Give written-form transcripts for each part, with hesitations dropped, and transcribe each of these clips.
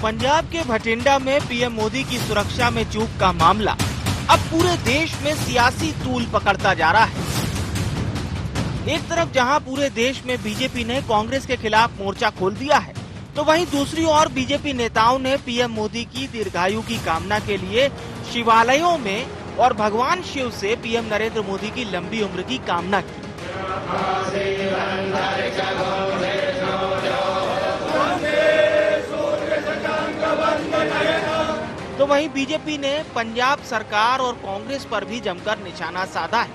पंजाब के भटिंडा में पीएम मोदी की सुरक्षा में चूक का मामला अब पूरे देश में सियासी तूल पकड़ता जा रहा है। एक तरफ जहां पूरे देश में बीजेपी ने कांग्रेस के खिलाफ मोर्चा खोल दिया है, तो वहीं दूसरी ओर बीजेपी नेताओं ने पीएम मोदी की दीर्घायु की कामना के लिए शिवालयों में और भगवान शिव से पीएम नरेंद्र मोदी की लंबी उम्र की कामना की। तो वहीं बीजेपी ने पंजाब सरकार और कांग्रेस पर भी जमकर निशाना साधा है।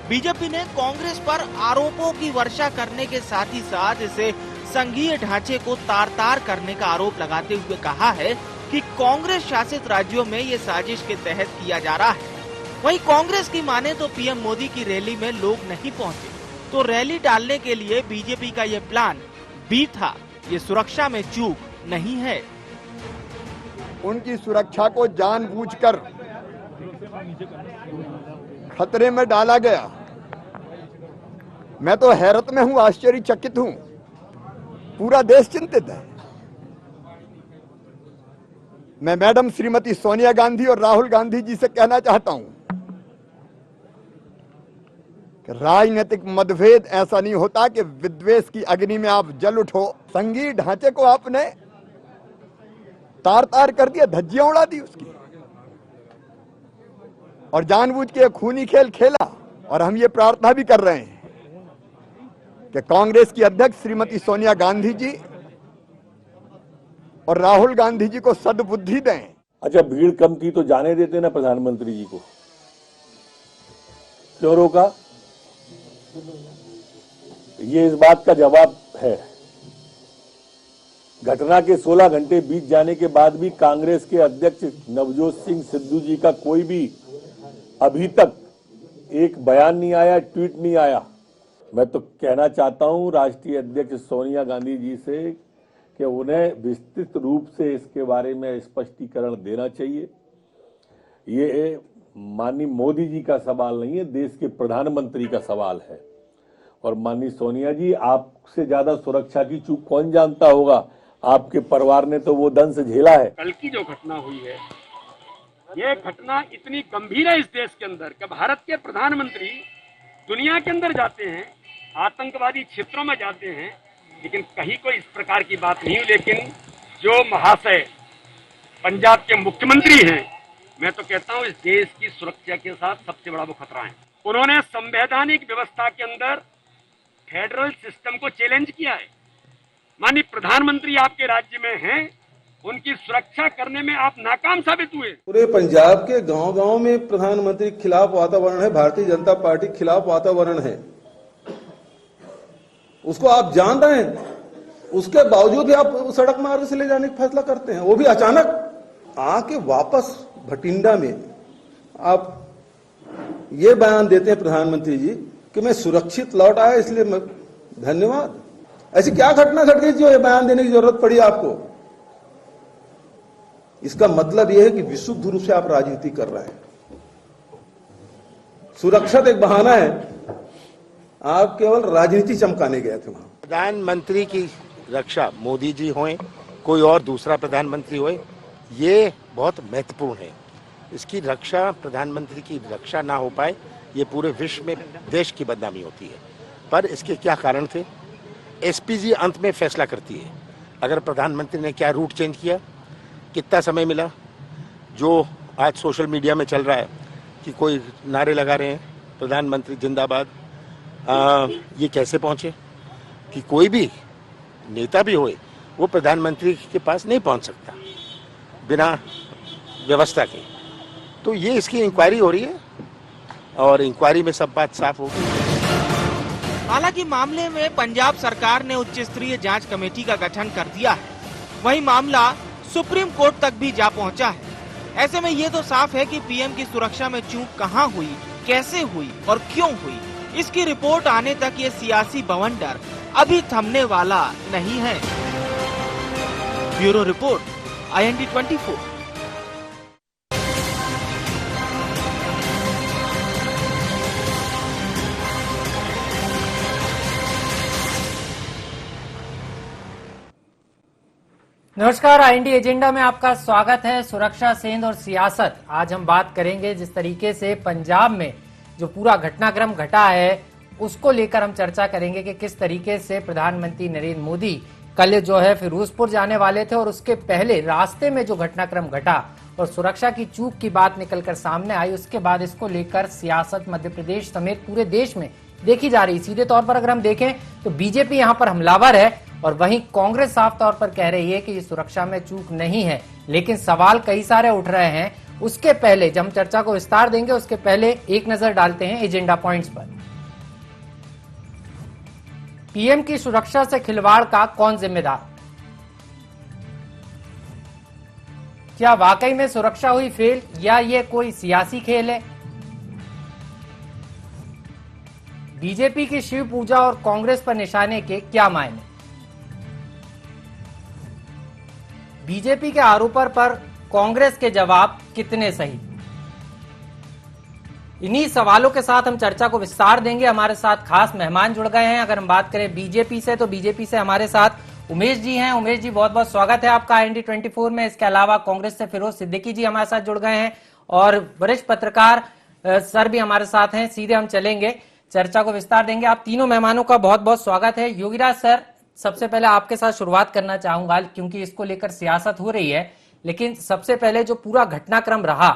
बीजेपी ने कांग्रेस पर आरोपों की वर्षा करने के साथ ही साथ इसे संघीय ढांचे को तार-तार करने का आरोप लगाते हुए कहा है कि कांग्रेस शासित राज्यों में ये साजिश के तहत किया जा रहा है। वहीं कांग्रेस की माने तो पीएम मोदी की रैली में लोग नहीं पहुंचे, तो रैली डालने के लिए बीजेपी का ये प्लान बी था। ये सुरक्षा में चूक नहीं है। उनकी सुरक्षा को जानबूझकर खतरे में डाला गया। मैं तो हैरत में हूं, आश्चर्यचकित हूं। पूरा देश चिंतित है। मैं मैडम श्रीमती सोनिया गांधी और राहुल गांधी जी से कहना चाहता हूं कि राजनीतिक मतभेद ऐसा नहीं होता कि विद्वेष की अग्नि में आप जल उठो। संघीय ढांचे को आपने तार तार कर दिया, धज्जियां उड़ा दी उसकी, और जानबूझ के खूनी खेल खेला। और हम ये प्रार्थना भी कर रहे हैं कि कांग्रेस की अध्यक्ष श्रीमती सोनिया गांधी जी और राहुल गांधी जी को सद्बुद्धि दें। अच्छा, भीड़ कम की तो जाने देते ना प्रधानमंत्री जी को, क्यों रोका? ये इस बात का जवाब है। घटना के 16 घंटे बीत जाने के बाद भी कांग्रेस के अध्यक्ष नवजोत सिंह सिद्धू जी का कोई भी अभी तक एक बयान नहीं आया, ट्वीट नहीं आया। मैं तो कहना चाहता हूं राष्ट्रीय अध्यक्ष सोनिया गांधी जी से कि उन्हें विस्तृत रूप से इसके बारे में स्पष्टीकरण देना चाहिए। ये माननीय मोदी जी का सवाल नहीं है, देश के प्रधानमंत्री का सवाल है। और माननीय सोनिया जी, आपसे ज्यादा सुरक्षा की चूक कौन जानता होगा? आपके परिवार ने तो वो दंश झेला है। कल की जो घटना हुई है, ये घटना इतनी गंभीर है इस देश के अंदर कि भारत के प्रधानमंत्री दुनिया के अंदर जाते हैं, आतंकवादी क्षेत्रों में जाते हैं, लेकिन कहीं कोई इस प्रकार की बात नहीं हुई। लेकिन जो महाशय पंजाब के मुख्यमंत्री हैं, मैं तो कहता हूं इस देश की सुरक्षा के साथ सबसे बड़ा वो खतरा है। उन्होंने संवैधानिक व्यवस्था के अंदर फेडरल सिस्टम को चैलेंज किया है। माननीय प्रधानमंत्री आपके राज्य में हैं, उनकी सुरक्षा करने में आप नाकाम साबित हुए। पूरे पंजाब के गांव-गांव में प्रधानमंत्री के खिलाफ वातावरण है, भारतीय जनता पार्टी के खिलाफ वातावरण है। उसको आप जान रहे हैं, उसके बावजूद भी आप सड़क मार्ग से ले जाने का फैसला करते हैं, वो भी अचानक आके वापस भटिंडा में आप ये बयान देते हैं प्रधानमंत्री जी कि मैं सुरक्षित लौट आया, इसलिए धन्यवाद। ऐसी क्या घटना घट गई जो ये बयान देने की जरूरत पड़ी आपको? इसका मतलब यह है कि विशुद्ध रूप से आप राजनीति कर रहे हैं। सुरक्षा एक बहाना है, आप केवल राजनीति चमकाने गए थे वहां। प्रधानमंत्री की रक्षा मोदी जी हों, कोई और दूसरा प्रधानमंत्री होए, ये बहुत महत्वपूर्ण है। इसकी रक्षा, प्रधानमंत्री की रक्षा ना हो पाए, ये पूरे विश्व में देश की बदनामी होती है। पर इसके क्या कारण थे? एसपीजी अंत में फैसला करती है। अगर प्रधानमंत्री ने क्या रूट चेंज किया, कितना समय मिला, जो आज सोशल मीडिया में चल रहा है कि कोई नारे लगा रहे हैं प्रधानमंत्री जिंदाबाद, ये कैसे पहुंचे? कि कोई भी नेता भी होए, वो प्रधानमंत्री के पास नहीं पहुंच सकता बिना व्यवस्था के। तो ये इसकी इंक्वायरी हो रही है और इंक्वायरी में सब बात साफ होगी। हालांकि मामले में पंजाब सरकार ने उच्च स्तरीय जांच कमेटी का गठन कर दिया है। वहीं मामला सुप्रीम कोर्ट तक भी जा पहुंचा है। ऐसे में ये तो साफ है कि पीएम की सुरक्षा में चूक कहां हुई, कैसे हुई और क्यों हुई, इसकी रिपोर्ट आने तक ये सियासी बवंडर अभी थमने वाला नहीं है। Bureau report, IND 24। नमस्कार, आईएनडी एजेंडा में आपका स्वागत है। सुरक्षा, सेंध और सियासत, आज हम बात करेंगे जिस तरीके से पंजाब में जो पूरा घटनाक्रम घटा है उसको लेकर हम चर्चा करेंगे कि किस तरीके से प्रधानमंत्री नरेंद्र मोदी कल जो है फिरोजपुर जाने वाले थे और उसके पहले रास्ते में जो घटनाक्रम घटा और सुरक्षा की चूक की बात निकलकर सामने आई, उसके बाद इसको लेकर सियासत मध्य प्रदेश समेत पूरे देश में देखी जा रही। सीधे तौर पर अगर हम देखें तो बीजेपी यहां पर हमलावर है और वहीं कांग्रेस साफ तौर पर कह रही है कि ये सुरक्षा में चूक नहीं है, लेकिन सवाल कई सारे उठ रहे हैं। उसके पहले जब हम चर्चा को विस्तार देंगे उसके पहले एक नजर डालते हैं एजेंडा पॉइंट्स पर। पीएम की सुरक्षा से खिलवाड़ का कौन जिम्मेदार? क्या वाकई में सुरक्षा हुई फेल या ये कोई सियासी खेल है? बीजेपी की शिव पूजा और कांग्रेस पर निशाने के क्या मायने? बीजेपी के आरोपों पर कांग्रेस के जवाब कितने सही? इन्हीं सवालों के साथ हम चर्चा को विस्तार देंगे। हमारे साथ खास मेहमान जुड़ गए हैं। अगर हम बात करें बीजेपी से तो बीजेपी से हमारे साथ उमेश जी हैं। उमेश जी, बहुत बहुत स्वागत है आपका आईएनडी 24 में। इसके अलावा कांग्रेस से फिरोज सिद्दीकी जी हमारे साथ जुड़ गए हैं और वरिष्ठ पत्रकार सर भी हमारे साथ हैं। सीधे हम चलेंगे, चर्चा को विस्तार देंगे। आप तीनों मेहमानों का बहुत बहुत स्वागत है। योगीराज सर, सबसे पहले आपके साथ शुरुआत करना चाहूंगा क्योंकि इसको लेकर सियासत हो रही है, लेकिन सबसे पहले जो पूरा घटनाक्रम रहा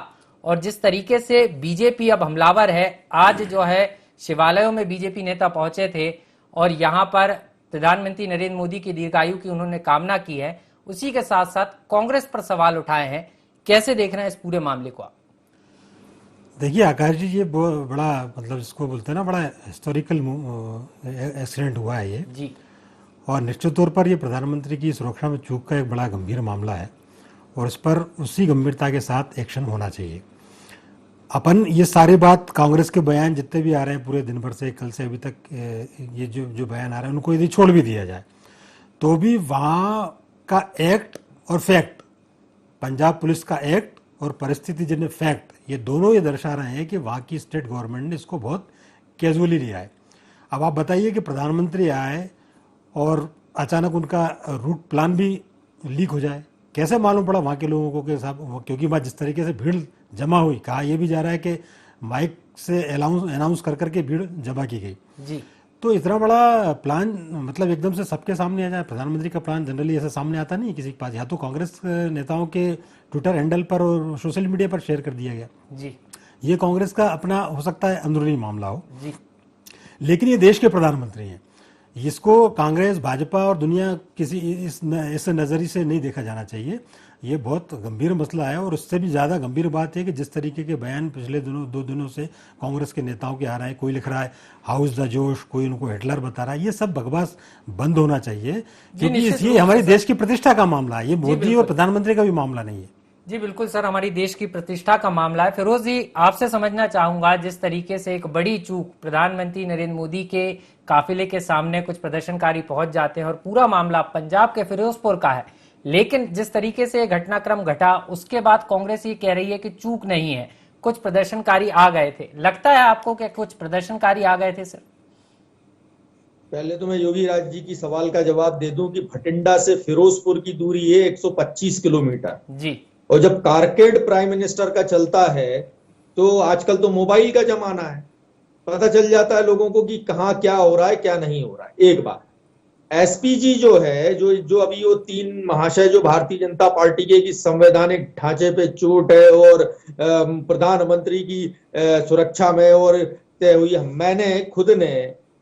और जिस तरीके से बीजेपी अब हमलावर है, आज जो है शिवालयों में बीजेपी नेता पहुंचे थे और यहां पर प्रधानमंत्री नरेंद्र मोदी की दीर्घायु की उन्होंने कामना की है, उसी के साथ साथ कांग्रेस पर सवाल उठाए हैं। कैसे देख रहे हैं इस पूरे मामले को आप? देखिए आकाश जी, ये बहुत बड़ा मतलब इसको बोलते हैं ना, बड़ा हिस्टोरिकल एक्सीडेंट हुआ है ये जी। और निश्चित तौर पर ये प्रधानमंत्री की सुरक्षा में चूक का एक बड़ा गंभीर मामला है और इस पर उसी गंभीरता के साथ एक्शन होना चाहिए। अपन ये सारी बात कांग्रेस के बयान जितने भी आ रहे हैं पूरे दिन भर से, कल से अभी तक, ये जो बयान आ रहे हैं उनको यदि छोड़ भी दिया जाए तो भी वहाँ का एक्ट और फैक्ट, पंजाब पुलिस का एक्ट और परिस्थितिजन्य फैक्ट, ये दोनों ये दर्शा रहे हैं कि वहाँ की स्टेट गवर्नमेंट ने इसको बहुत कैजुअली लिया है। अब आप बताइए कि प्रधानमंत्री आए और अचानक उनका रूट प्लान भी लीक हो जाए, कैसे मालूम पड़ा वहाँ के लोगों को कि साहब, क्योंकि वहाँ जिस तरीके से भीड़ जमा हुई, कहा यह भी जा रहा है कि माइक से अनाउंस कर करके भीड़ जमा की गई जी। तो इतना बड़ा प्लान मतलब एकदम से सबके सामने आ जाए। प्रधानमंत्री का प्लान जनरली ऐसा सामने आता नहीं किसी के पास, या तो कांग्रेस नेताओं के ट्विटर हैंडल पर और सोशल मीडिया पर शेयर कर दिया गया जी। ये कांग्रेस का अपना हो सकता है अंदरूनी मामला हो जी, लेकिन ये देश के प्रधानमंत्री हैं, इसको कांग्रेस, भाजपा और दुनिया किसी इस नजरिए से नहीं देखा जाना चाहिए। ये बहुत गंभीर मसला है और उससे भी ज़्यादा गंभीर बात है कि जिस तरीके के बयान पिछले 2 दिनों से कांग्रेस के नेताओं के आ रहे हैं, कोई लिख रहा है हाउस द जोश, कोई उनको हिटलर बता रहा है, ये सब बकवास बंद होना चाहिए क्योंकि ये हमारे देश की प्रतिष्ठा का मामला है, ये मोदी और प्रधानमंत्री का भी मामला नहीं है। जी बिल्कुल सर, हमारी देश की प्रतिष्ठा का मामला है। फिरोज जी, आपसे समझना चाहूंगा, जिस तरीके से एक बड़ी चूक प्रधानमंत्री नरेंद्र मोदी के काफिले के सामने कुछ प्रदर्शनकारी पहुंच जाते हैं और पूरा मामला पंजाब के फिरोजपुर का है, लेकिन जिस तरीके से घटनाक्रम घटा उसके बाद कांग्रेस ये कह रही है कि चूक नहीं है, कुछ प्रदर्शनकारी आ गए थे। लगता है आपको कि कुछ प्रदर्शनकारी आ गए थे सर? पहले तो मैं योगीराज जी की सवाल का जवाब दे दूं कि भटिंडा से फिरोजपुर की दूरी है 125 किलोमीटर जी। और जब कारकेड प्राइम मिनिस्टर का चलता है तो आजकल तो मोबाइल का जमाना है, पता चल जाता है लोगों को कि कहाँ क्या हो रहा है क्या नहीं हो रहा है। एक बात, एसपीजी जो है, जो अभी वो 3 महाशय जो भारतीय जनता पार्टी के कि संवैधानिक ढांचे पे चोट है और प्रधानमंत्री की सुरक्षा में और तय हुई, मैंने खुद ने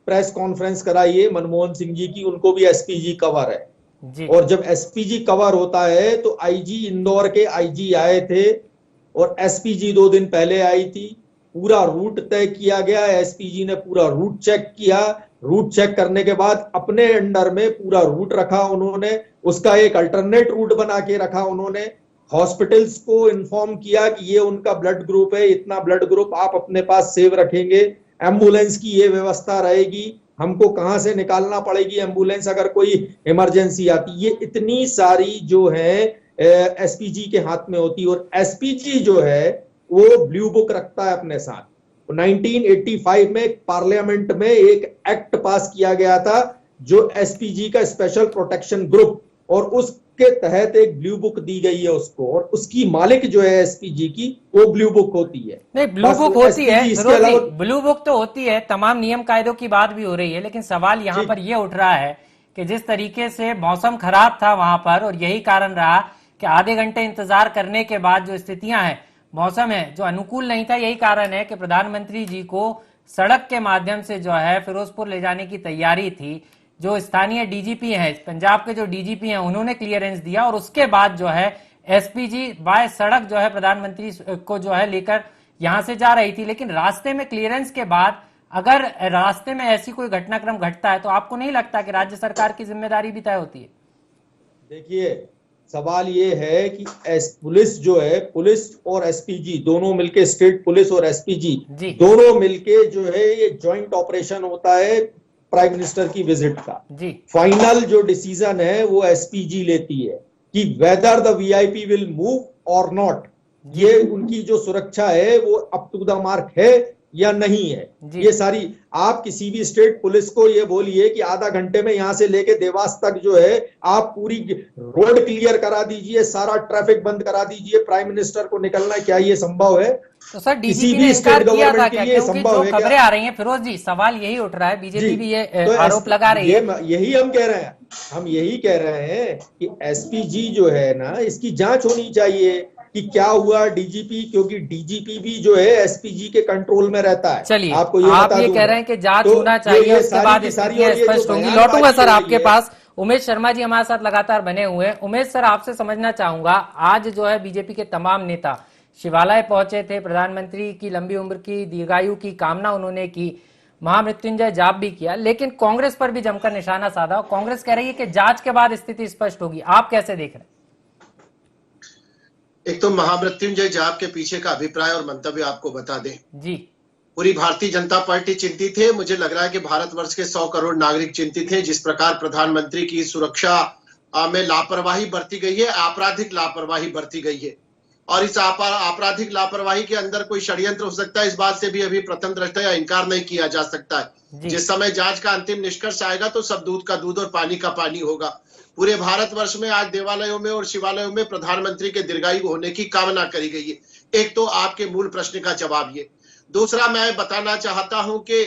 प्रेस कॉन्फ्रेंस कराई है मनमोहन सिंह जी की, उनको भी एसपीजी कवर है जी। और जब एसपीजी कवर होता है तो आईजी इंदौर के आईजी आए थे और एसपीजी 2 दिन पहले आई थी, पूरा रूट तय किया गया, एसपीजी ने पूरा रूट चेक किया, रूट चेक करने के बाद अपने अंडर में पूरा रूट रखा उन्होंने, उसका एक अल्टरनेट रूट बना के रखा उन्होंने, हॉस्पिटल्स को इन्फॉर्म किया कि ये उनका ब्लड ग्रुप है, इतना ब्लड ग्रुप आप अपने पास सेव रखेंगे, एम्बुलेंस की ये व्यवस्था रहेगी, हमको कहां से निकालना पड़ेगी एम्बुलेंस अगर कोई इमरजेंसी आती, ये इतनी सारी जो है एसपीजी के हाथ में होती। और एसपीजी जो है वो ब्लू बुक रखता है अपने साथ। 1985 में पार्लियामेंट में एक एक्ट पास किया गया था जो एसपीजी का स्पेशल प्रोटेक्शन ग्रुप, और उस के तहत एक ब्लू बुक दी गई है उसको, और उसकी मालिक जो है एसपीजी की, वो ब्लू बुक होती है। नहीं, ब्लू बुक होती है, इसके अलावा ब्लू बुक तो होती है, तमाम नियम कायदों की बात भी हो रही है, लेकिन सवाल यहाँ पर ये उठ रहा है कि जिस तरीके से मौसम खराब था वहां पर, और यही कारण रहा कि आधे घंटे इंतजार करने के बाद जो स्थितियां हैं, मौसम है जो अनुकूल नहीं था, यही कारण है कि प्रधानमंत्री जी को सड़क के माध्यम से जो है फिरोजपुर ले जाने की तैयारी थी। जो स्थानीय डीजीपी हैं, पंजाब के जो डीजीपी हैं, उन्होंने क्लियरेंस दिया, और उसके बाद जो है एसपीजी बाय सड़क जो है प्रधानमंत्री को जो है लेकर यहां से जा रही थी। लेकिन रास्ते में क्लियरेंस के बाद अगर रास्ते में ऐसी कोई घटनाक्रम घटता है तो आपको नहीं लगता कि राज्य सरकार की जिम्मेदारी भी तय होती है? देखिए, सवाल ये है कि पुलिस जो है, पुलिस और एसपीजी दोनों मिलके, स्टेट पुलिस और एसपीजी दोनों मिलके जो है ये जॉइंट ऑपरेशन होता है प्राइम मिनिस्टर की विजिट का। फाइनल जो डिसीजन है वो एसपीजी लेती है कि whether the VIP will move और नॉट। ये उनकी जो सुरक्षा है वो अप टू द मार्क है या नहीं है। ये सारी, आप किसी भी स्टेट पुलिस को ये बोलिए कि आधा घंटे में यहां से लेके देवास तक जो है आप पूरी रोड क्लियर करा दीजिए, सारा ट्रैफिक बंद करा दीजिए, प्राइम मिनिस्टर को निकलना, क्या ये संभव है? तो सर डीजीपी ने इनकार किया था क्या? क्योंकि जो खबरें आ रही हैं फिरोज जी, सवाल यही उठ रहा है, बीजेपी भी ये आरोप लगा रही है। यही हम कह रहे हैं, हम यही कह रहे हैं कि एसपीजी जो है ना, इसकी जांच होनी चाहिए कि क्या हुआ डीजीपी, क्योंकि डीजीपी भी जो है एसपीजी के कंट्रोल में रहता है। चलिए, आपको आप ये कह रहे हैं कि जांच होना चाहिए, उसके बाद स्थितियां स्पष्ट होंगी। लौटूंगा सर आपके पास। उमेश शर्मा जी हमारे साथ लगातार बने हुए हैं। उमेश सर, आपसे समझना चाहूंगा, आज जो है बीजेपी के तमाम नेता शिवालय पहुंचे थे, प्रधानमंत्री की लंबी उम्र की, दीर्घायु की कामना उन्होंने की, महामृत्युंजय जाप भी किया, लेकिन कांग्रेस पर भी जमकर निशाना साधा। कांग्रेस कह रही है कि जांच के बाद स्थिति स्पष्ट होगी। आप कैसे देख रहे हैं? एक तो महामृत्युंजय जाप के पीछे का अभिप्राय और मंतव्य आपको बता दें जी। पूरी भारतीय जनता पार्टी चिंतित है। मुझे लग रहा है कि भारतवर्ष के 100 करोड़ नागरिक चिंतित हैं। जिस प्रकार प्रधानमंत्री की सुरक्षा में लापरवाही बरती गई है, आपराधिक लापरवाही बरती गई है, और इस आपराधिक लापरवाही के अंदर कोई षड्यंत्र हो सकता है, इस बात से भी अभी प्रथम दृष्टया इनकार नहीं किया जा सकता है। जिस समय जांच का अंतिम निष्कर्ष आएगा तो सब दूध का दूध और पानी का पानी होगा। पूरे भारतवर्ष में आज देवालयों में और शिवालयों में प्रधानमंत्री के दीर्घायु होने की कामना करी गई है। एक तो आपके मूल प्रश्न का जवाब ये। दूसरा, मैं बताना चाहता हूं कि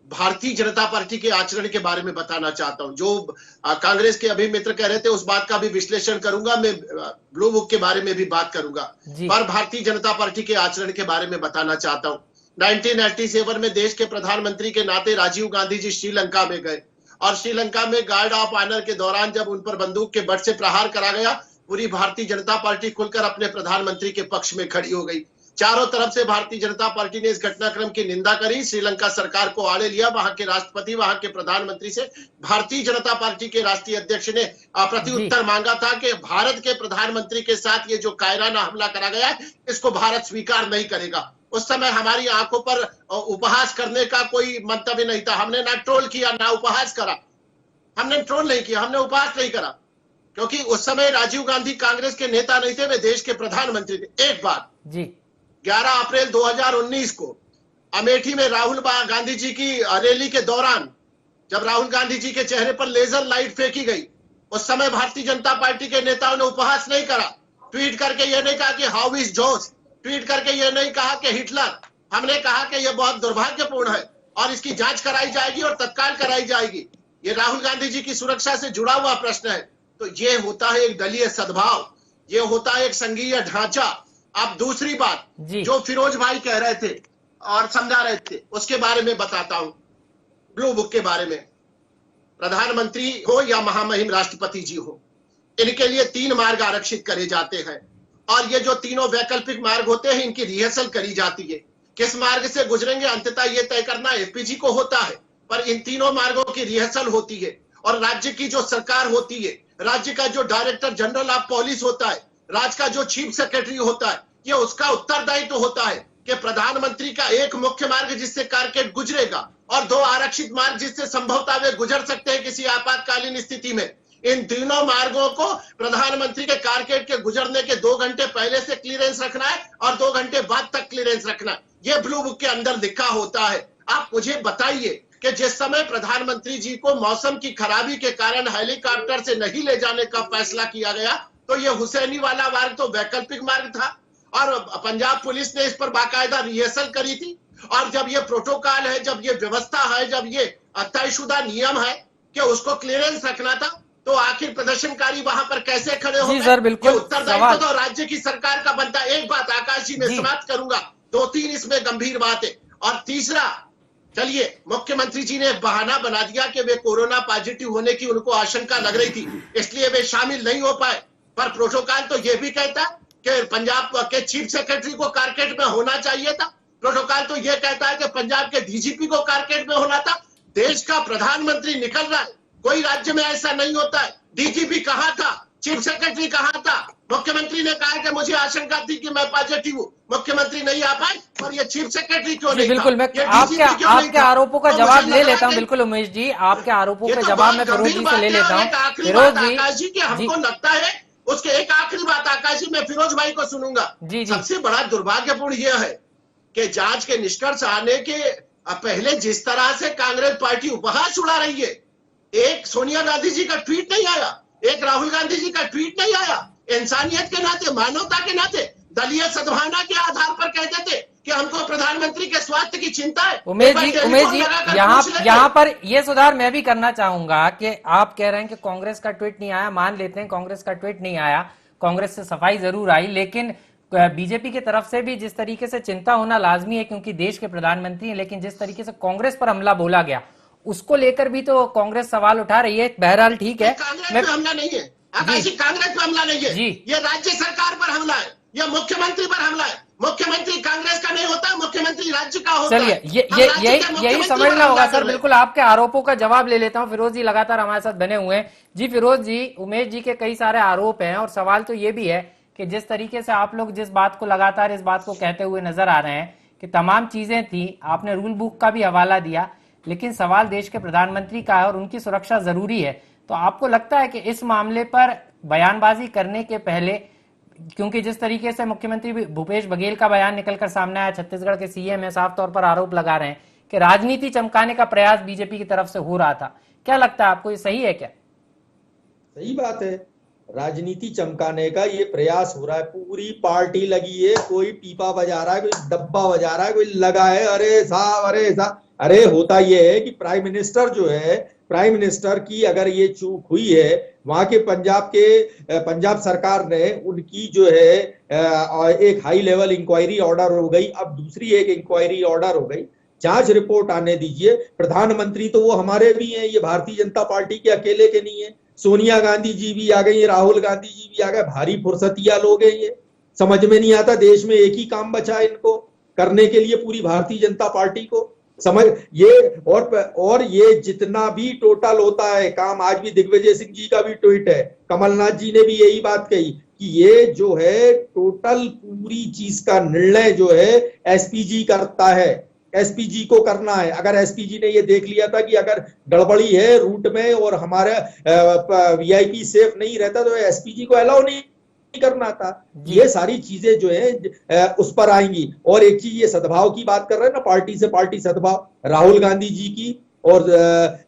भारतीय जनता पार्टी के आचरण के बारे में बताना चाहता हूं। जो कांग्रेस के अभी मित्र कह रहे थे उस बात का भी विश्लेषण करूंगा, मैं ब्लू बुक के बारे में भी बात करूंगा, पर भारतीय जनता पार्टी के आचरण के बारे में बताना चाहता हूं। 1987 में देश के प्रधानमंत्री के नाते राजीव गांधी जी श्रीलंका में गए, और श्रीलंका में गार्ड ऑफ ऑनर के दौरान जब उन पर बंदूक के बट से प्रहार करा गया, पूरी भारतीय जनता पार्टी खुलकर अपने प्रधानमंत्री के पक्ष में खड़ी हो गई। चारों तरफ से भारतीय जनता पार्टी ने इस घटनाक्रम की निंदा करी, श्रीलंका सरकार को आड़े लिया। वहां के राष्ट्रपति, वहां के प्रधानमंत्री से भारतीय जनता पार्टी के राष्ट्रीय अध्यक्ष ने प्रत्युत्तर मांगा था कि भारत के प्रधानमंत्री के साथ ये जो कायराना हमला करा गया है, इसको भारत स्वीकार नहीं करेगा। उस समय हमारी आंखों पर उपहास करने का कोई मंतव्य नहीं था। हमने ना ट्रोल किया ना उपहास करा। हमने ट्रोल नहीं किया, हमने उपहास नहीं करा, क्योंकि उस समय राजीव गांधी कांग्रेस के नेता नहीं थे, वे देश के प्रधानमंत्री थे। एक बात जी, 11 अप्रैल 2019 को अमेठी में राहुल गांधी जी की रैली के दौरान जब राहुल गांधी जी के चेहरे पर लेजर लाइट फेंकी गई, उस समय भारतीय जनता पार्टी के नेताओं ने उपहास नहीं करा। ट्वीट करके यह नहीं कहा कि हाउ इज जोस, ट्वीट करके यह नहीं कहा कि हिटलर। हमने कहा कि यह बहुत दुर्भाग्यपूर्ण है और इसकी जांच कराई जाएगी और तत्काल कराई जाएगी। ये राहुल गांधी जी की सुरक्षा से जुड़ा हुआ प्रश्न है। तो ये होता है एक दलीय सद्भाव, ये होता है एक संघीय ढांचा। अब दूसरी बात जो फिरोज भाई कह रहे थे और समझा रहे थे, उसके बारे में बताता हूं। ब्लू बुक के बारे में, प्रधानमंत्री हो या महामहिम राष्ट्रपति जी हो, इनके लिए 3 मार्ग आरक्षित करे जाते हैं, और ये जो तीनों वैकल्पिक मार्ग होते हैं इनकी रिहर्सल करी जाती है। किस मार्ग से गुजरेंगे अंततः ये तय करना एसपीजी को होता है, पर इन तीनों मार्गों की रिहर्सल होती है। और राज्य की जो सरकार होती है, राज्य का जो डायरेक्टर जनरल ऑफ पुलिस होता है, राज्य का जो चीफ सेक्रेटरी होता है, ये उसका उत्तरदायित्व होता है कि प्रधानमंत्री का एक मुख्य मार्ग जिससे कारकेड गुजरेगा और 2 आरक्षित मार्ग जिससे संभवतः वे गुजर सकते हैं किसी आपातकालीन स्थिति में। इन तीनों मार्गों को प्रधानमंत्री के कारकेड के गुजरने के 2 घंटे पहले से क्लियरेंस रखना है और 2 घंटे बाद तक क्लियरेंस रखना है। यह ब्लू बुक के अंदर लिखा होता है। आप मुझे बताइए कि जिस समय प्रधानमंत्री जी को मौसम की खराबी के कारण हेलीकॉप्टर से नहीं ले जाने का फैसला किया गया, तो ये हुसैनी वाला मार्ग तो वैकल्पिक मार्ग था और पंजाब पुलिस ने इस पर बाकायदा रिहर्सल करी थी। और जब ये प्रोटोकॉल है, जब ये व्यवस्था है, जब ये तयशुदा नियम है कि उसको क्लियरेंस रखना था, तो आखिर प्रदर्शनकारी वहां पर कैसे खड़े हो जी सर, बिल्कुल। उत्तरदायित्व तो राज्य की सरकार का बनता है। एक बात आकाश जी, मैं समाप्त करूंगा, 2-3 इसमें गंभीर बात है। और तीसरा, चलिए, मुख्यमंत्री जी ने एक बहाना बना दिया कि वे कोरोना पॉजिटिव होने की उनको आशंका लग रही थी, इसलिए वे शामिल नहीं हो पाए। पर प्रोटोकॉल तो यह भी कहता है कि पंजाब के चीफ सेक्रेटरी को कारकेड में होना चाहिए था। प्रोटोकॉल तो यह कहता है कि पंजाब के डीजीपी को कारकेड में होना था। देश का प्रधानमंत्री निकल रहा है, कोई राज्य में ऐसा नहीं होता है। डीजीपी कहां था, चीफ सेक्रेटरी कहां था? मुख्यमंत्री ने कहा कि मुझे आशंका थी कि मैं पॉजिटिव हूं, मुख्यमंत्री नहीं आ पाए, और ये चीफ सेक्रेटरी क्यों नहीं था? बिल्कुल, मैं आपके आरोपों का जवाब ले लेता हूं। बिल्कुल उमेश जी, आपके आरोपों का जवाब मैं फिरोज जी से ले लेता हूं। फिरोज जी कि हमको लगता है, उसके एक आखिरी बात आकाश जी, मैं फिरोज भाई को सुनूंगा। सबसे बड़ा दुर्भाग्यपूर्ण यह है कि जांच के निष्कर्ष आने के पहले जिस तरह से कांग्रेस पार्टी उपहास उड़ा रही है, एक सोनिया गांधी जी का ट्वीट नहीं आया, एक राहुल गांधी जी का ट्वीट नहीं आया। इंसानियत के नाते, मानवता के नाते, दलीय सद्भावना के आधार पर कहते थे कि हमको प्रधानमंत्री के स्वास्थ्य की चिंता है। उमेश जी यहाँ पर ये सुधार मैं भी करना चाहूंगा कि आप कह रहे हैं कि कांग्रेस का ट्वीट नहीं आया, मान लेते हैं कांग्रेस का ट्वीट नहीं आया, कांग्रेस से सफाई जरूर आई, लेकिन बीजेपी की तरफ से भी जिस तरीके से चिंता होना लाजमी है क्योंकि देश के प्रधानमंत्री हैं, लेकिन जिस तरीके से कांग्रेस पर हमला बोला गया उसको लेकर भी तो कांग्रेस सवाल उठा रही है। बहरहाल ठीक है, कांग्रेस पे हमला नहीं है आकाश जी, कांग्रेस पे हमला नहीं है, ये राज्य सरकार पर हमला है, ये मुख्यमंत्री पर हमला है। मुख्यमंत्री कांग्रेस का नहीं होता, मुख्यमंत्री राज्य का होता है। चलिए, यही समझना होगा सर। बिल्कुल, आपके आरोपों का जवाब ले लेता हूं। फिरोज जी लगातार हमारे साथ बने हुए हैं। जी फिरोज जी, उमेश जी के कई सारे आरोप हैं और सवाल तो ये भी है कि जिस तरीके से आप लोग जिस बात को लगातार इस बात को कहते हुए नजर आ रहे हैं कि तमाम चीजें थी, आपने रूल बुक का भी हवाला दिया, लेकिन सवाल देश के प्रधानमंत्री का है और उनकी सुरक्षा जरूरी है। तो आपको लगता है कि इस मामले पर बयानबाजी करने के पहले, क्योंकि जिस तरीके से मुख्यमंत्री भूपेश बघेल का बयान निकलकर सामने आया, छत्तीसगढ़ के सीएम है, साफ तौर पर आरोप लगा रहे हैं कि राजनीति चमकाने का प्रयास बीजेपी की तरफ से हो रहा था, क्या लगता है आपको, ये सही है क्या? सही बात है, राजनीति चमकाने का ये प्रयास हो रहा है। पूरी पार्टी लगी है, कोई पीपा बजा रहा है, कोई डब्बा बजा रहा है, कोई लगा है, अरे साहब अरे साहब। अरे होता ये है कि प्राइम मिनिस्टर जो है, प्राइम मिनिस्टर की अगर ये चूक हुई है, वहां के पंजाब सरकार ने उनकी जो है एक हाई लेवल इंक्वायरी ऑर्डर हो गई, अब दूसरी एक इंक्वायरी ऑर्डर हो गई, जांच रिपोर्ट आने दीजिए। प्रधानमंत्री तो वो हमारे भी हैं, ये भारतीय जनता पार्टी के अकेले के नहीं है। सोनिया गांधी जी भी आ गई, राहुल गांधी जी भी आ गए, भारी फुर्सतिया लोग हैं ये। समझ में नहीं आता, देश में एक ही काम बचा है इनको करने के लिए, पूरी भारतीय जनता पार्टी को समझ ये। और ये जितना भी टोटल होता है काम, आज भी दिग्विजय सिंह जी का भी ट्वीट है, कमलनाथ जी ने भी यही बात कही कि ये जो है टोटल पूरी चीज का निर्णय जो है एसपीजी करता है, एसपीजी को करना है। अगर एसपीजी ने ये देख लिया था कि अगर गड़बड़ी है रूट में और हमारा वीआईपी सेफ नहीं रहता तो एसपीजी को अलाउ नहीं करना था। ये सारी चीजें जो है उस पर आएंगी। और एक चीज, ये सद्भाव की बात कर रहे हैं ना, पार्टी से पार्टी सद्भाव, राहुल गांधी जी की और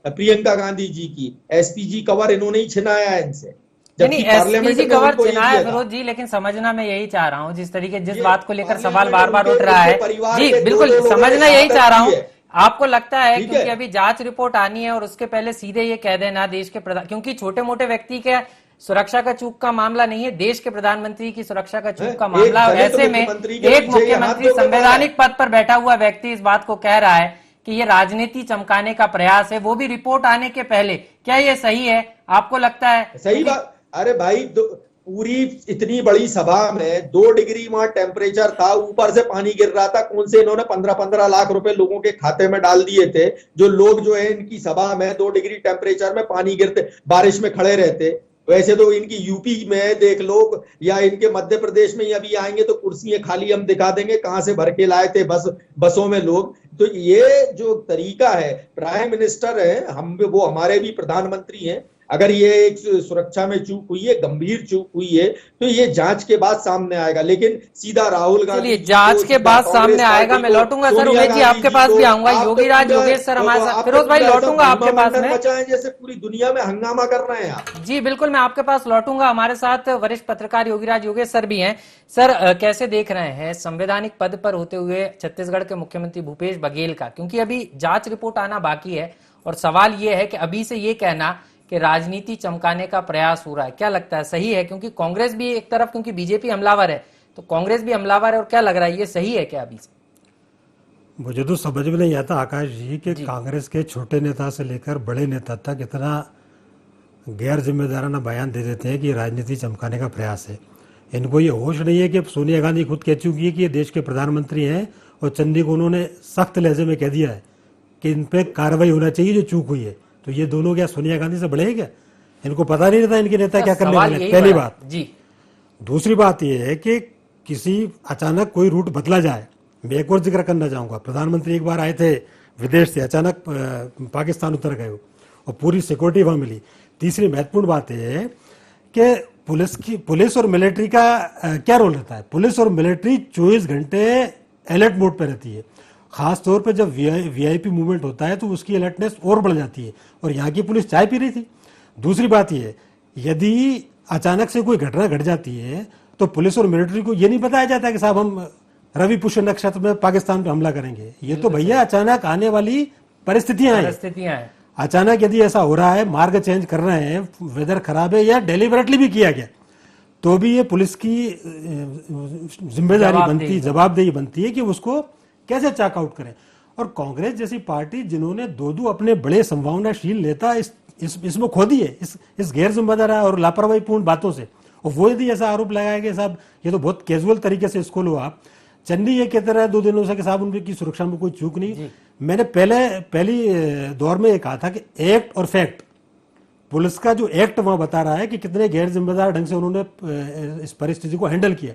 प्रियंका गांधी जी की एसपीजी कवर इन्होंने ही छिनाया है इनसे, जबकि एसपीजी कवर छिनाया फिरोज जी। लेकिन समझना मैं यही चाह रहा हूँ, जिस तरीके जिस बात को लेकर सवाल बार बार उठ रहा है, जी बिल्कुल समझना यही चाह रहा हूँ। आपको लगता है क्योंकि अभी जांच रिपोर्ट आनी है और उसके पहले सीधे ये कह देना देश के प्रधान, क्योंकि छोटे मोटे व्यक्ति के सुरक्षा का चूक का मामला नहीं है, देश के प्रधानमंत्री की सुरक्षा का चूक का मामला, और ऐसे में एक मुख्यमंत्री संवैधानिक पद पर बैठा हुआ व्यक्ति इस बात को कह रहा है कि ये राजनीति चमकाने का प्रयास है, वो भी रिपोर्ट आने के पहले। क्या ये सही है, आपको लगता है? सही बात। अरे भाई, पूरी इतनी बड़ी सभा में 2 डिग्री वहां टेम्परेचर था, ऊपर से पानी गिर रहा था, कौन से इन्होंने 15-15 लाख रुपए लोगों के खाते में डाल दिए थे, जो लोग जो है इनकी सभा में 2 डिग्री टेम्परेचर में पानी गिरते बारिश में खड़े रहते। वैसे तो इनकी यूपी में देख लो या इनके मध्य प्रदेश में अभी आएंगे तो कुर्सियां खाली हम दिखा देंगे, कहां से भर के लाए थे बसों में लोग। तो ये जो तरीका है, प्राइम मिनिस्टर है, हम वो हमारे भी प्रधानमंत्री हैं, अगर ये एक सुरक्षा में चूक हुई है, गंभीर चूक हुई है, तो ये जांच के बाद सामने आएगा। लेकिन सीधा राहुल गांधी जांच के बाद सामने आएगा। मैं लौटूंगा सर, उमेश जी आपके पास भी आऊंगा। योगीराज योगेश सर हमारे साथ, फिरोज भाई लौटूंगा आपके पास में। बचाएं जैसे पूरी दुनिया में हंगामा कर रहे हैं आप। जी बिल्कुल, मैं आपके पास लौटूंगा। हमारे साथ वरिष्ठ पत्रकार योगीराज योगेश सर भी हैं। सर कैसे देख रहे हैं संवैधानिक पद पर होते हुए छत्तीसगढ़ के मुख्यमंत्री भूपेश बघेल का, क्योंकि अभी जांच रिपोर्ट आना बाकी है और सवाल ये है कि अभी से ये कहना कि राजनीति चमकाने का प्रयास हो रहा है, क्या लगता है सही है? क्योंकि कांग्रेस भी एक तरफ, क्योंकि बीजेपी हमलावर है तो कांग्रेस भी हमलावर है, और क्या लग रहा है ये सही है क्या अभी से? मुझे तो समझ में नहीं आता आकाश जी कि कांग्रेस के छोटे नेता से लेकर बड़े नेता तक इतना गैर जिम्मेदाराना बयान दे देते हैं कि राजनीति चमकाने का प्रयास है। इनको ये होश नहीं है कि सोनिया गांधी खुद कह चुकी है कि ये देश के प्रधानमंत्री हैं और चंदी को उन्होंने सख्त लहजे में कह दिया है कि इन पे कार्रवाई होना चाहिए जो चूक हुई है। तो ये दोनों क्या सोनिया गांधी से बड़े हैं क्या? इनको पता नहीं रहता इनके नेता क्या करने वाले हैं, पहली बात जी। दूसरी बात यह है कि किसी अचानक कोई रूट बदला जाए, मैं एक और जिक्र करना चाहूंगा, प्रधानमंत्री एक बार आए थे विदेश से, अचानक पाकिस्तान उतर गए और पूरी सिक्योरिटी वहां मिली। तीसरी महत्वपूर्ण बात यह है कि पुलिस और मिलिट्री का क्या रोल रहता है? पुलिस और मिलिट्री 24 घंटे अलर्ट मोड पर रहती है। खास तौर पे जब वीआईपी मूवमेंट होता है तो उसकी अलर्टनेस और बढ़ जाती है, और यहाँ की पुलिस चाय पी रही थी। दूसरी बात यह है, यदि अचानक से कोई घटना घट जाती है तो पुलिस और मिलिट्री को ये नहीं बताया जाता कि साहब हम रवि पुष्य नक्षत्र में पाकिस्तान पे हमला करेंगे। ये तो भैया अचानक आने वाली परिस्थितियां हैं। अचानक यदि ऐसा हो रहा है, मार्ग चेंज कर रहे हैं, वेदर खराब है या डेलिबरेटली भी किया गया, तो भी ये पुलिस की जिम्मेदारी बनती, जवाबदेही बनती है कि उसको कैसे चेकआउट करें। और कांग्रेस जैसी पार्टी जिन्होंने दो अपने बड़े संभावनाशील नेता इसमें खो दिए इस गैर जिम्मेदार और लापरवाहीपूर्ण बातों से, और वो यदि ऐसा आरोप लगाया कि साहब ये तो बहुत कैजुअल तरीके से इसको लो आप, चन्नी ये कहते रहे 2 दिनों से कि साहब उनकी सुरक्षा में कोई चूक नहीं। मैंने पहली दौर में ये कहा था कि एक्ट और फैक्ट, पुलिस का जो एक्ट वहां बता रहा है कि कितने गैर जिम्मेदार ढंग से उन्होंने इस परिस्थिति को हैंडल किया।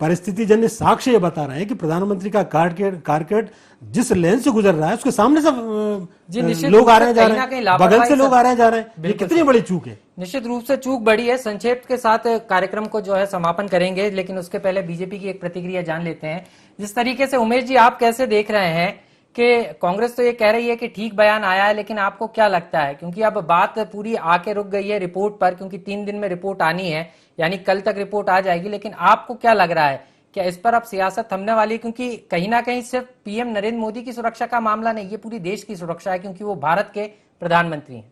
परिस्थिति जन्य साक्ष्य ये बता रहे हैं कि प्रधानमंत्री का कारकेट जिस लेन से गुजर रहा है उसके सामने से लोग आ रहे हैं जा रहे हैं, बगल से लोग आ रहे हैं जा रहे हैं, ये कितनी बड़ी चूक है। निश्चित रूप से चूक बड़ी है। संक्षेप के साथ कार्यक्रम को जो है समापन करेंगे, लेकिन उसके पहले बीजेपी की एक प्रतिक्रिया जान लेते हैं। जिस तरीके से उमेश जी आप कैसे देख रहे हैं कि कांग्रेस तो ये कह रही है कि ठीक बयान आया है, लेकिन आपको क्या लगता है, क्योंकि अब बात पूरी आके रुक गई है रिपोर्ट पर, क्योंकि 3 दिन में रिपोर्ट आनी है, यानी कल तक रिपोर्ट आ जाएगी, लेकिन आपको क्या लग रहा है क्या इस पर अब सियासत थमने वाली है? क्योंकि कहीं ना कहीं सिर्फ पीएम नरेंद्र मोदी की सुरक्षा का मामला नहीं, ये पूरी देश की सुरक्षा है, क्योंकि वो भारत के प्रधानमंत्री हैं।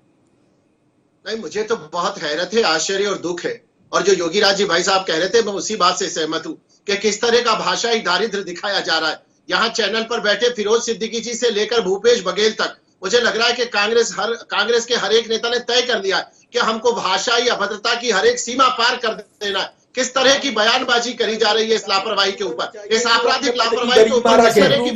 नहीं, मुझे तो बहुत हैरत है, आश्चर्य और दुख है। और जो योगीराज जी भाई साहब कह रहे थे, मैं उसी बात से सहमत हूं कि किस तरह का भाषाई दारिद्र्य दिखाया जा रहा है। यहाँ चैनल पर बैठे फिरोज सिद्दीकी जी से लेकर भूपेश बघेल तक, मुझे लग रहा है कि कांग्रेस के हर एक नेता ने तय कर लिया है कि हमको भाषाई अभद्रता की हर एक सीमा पार कर देना है। किस तरह की बयानबाजी करी जा रही है इस लापरवाही के ऊपर, इस आपराधिक लापरवाही के ऊपर, किस तरह की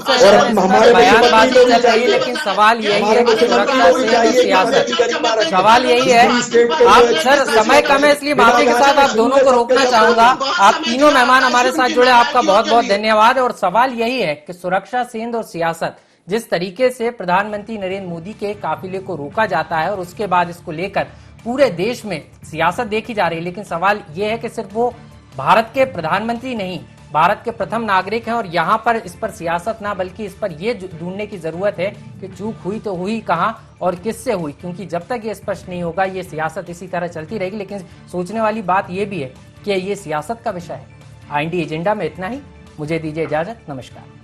बयानबाजी चल रही है, लेकिन सवाल यही है कि सुरक्षा से सियासत, सवाल यही है। आप सर समय कम है इसलिए माफी के साथ आप दोनों को रोकना चाहूंगा। आप तीनों मेहमान हमारे साथ जुड़े, आपका बहुत बहुत धन्यवाद। और सवाल यही है कि सुरक्षा, सेंध और सियासत, जिस तरीके से प्रधानमंत्री नरेंद्र मोदी के काफिले को रोका जाता है और उसके बाद इसको लेकर पूरे देश में सियासत देखी जा रही है, लेकिन सवाल यह है कि सिर्फ वो भारत के प्रधानमंत्री नहीं, भारत के प्रथम नागरिक हैं, और यहाँ पर इस पर सियासत ना, बल्कि इस पर यह ढूंढने की जरूरत है कि चूक हुई तो हुई कहाँ और किससे हुई, क्योंकि जब तक ये स्पष्ट नहीं होगा ये सियासत इसी तरह चलती रहेगी। लेकिन सोचने वाली बात यह भी है कि ये सियासत का विषय है। IND एजेंडा में इतना ही, मुझे दीजिए इजाजत, नमस्कार।